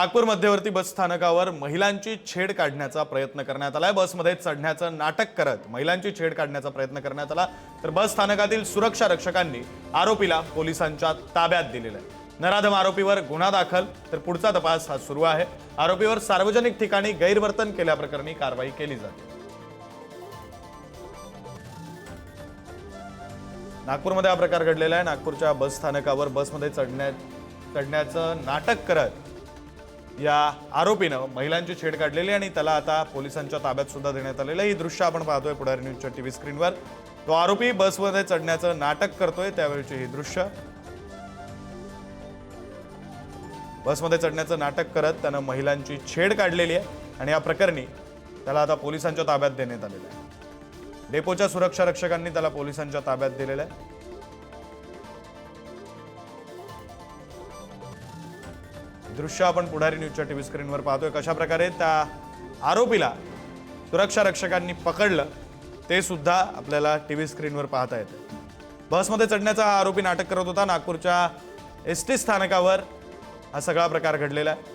नागपूर मध्यवर्ती बस स्थानकावर महिलांची छेड काढण्याचा प्रयत्न करण्यात आलाय। बसमध्ये चढण्याचं नाटक करत महिलांची छेड काढण्याचा प्रयत्न करण्यात आला, तर बस स्थानकातील सुरक्षा रक्षकांनी आरोपीला पोलिसांच्या ताब्यात दिलेलं आहे। नराधम आरोपीवर गुन्हा दाखल, तर पुढचा तपास हा सुरू आहे। आरोपीवर सार्वजनिक ठिकाणी गैरवर्तन केल्याप्रकरणी कारवाई केली जाते। नागपूरमध्ये हा प्रकार घडलेला आहे। नागपूरच्या बस स्थानकावर बसमध्ये चढण्याचं नाटक करत या आरोपीनं महिलांची छेड काढलेली आणि त्याला आता पोलिसांच्या ताब्यात सुद्धा देण्यात आलेलं आहे। ही दृश्य आपण पाहतोय पुढारी न्यूजच्या टीव्ही स्क्रीनवर। तो आरोपी बसमध्ये चढण्याचं नाटक करतोय त्यावेळची ही दृश्य। बसमध्ये चढण्याचं नाटक करत त्यानं महिलांची छेड काढलेली आहे आणि या प्रकरणी त्याला आता पोलिसांच्या ताब्यात देण्यात आलेलं आहे। डेपोच्या सुरक्षा रक्षकांनी त्याला पोलिसांच्या ताब्यात दिलेलं आहे। दृश्य आपण पुढारी न्यूजच्या टीव्ही स्क्रीनवर पाहतोय। कशा प्रकारे त्या आरोपीला सुरक्षा रक्षकांनी पकडलं ते सुद्धा आपल्याला टीव्ही स्क्रीनवर पाहता येतं। बसमध्ये चढण्याचा हा आरोपी नाटक करत होता। नागपूरच्या एसटी स्थानकावर हा सगळा प्रकार घडलेला आहे।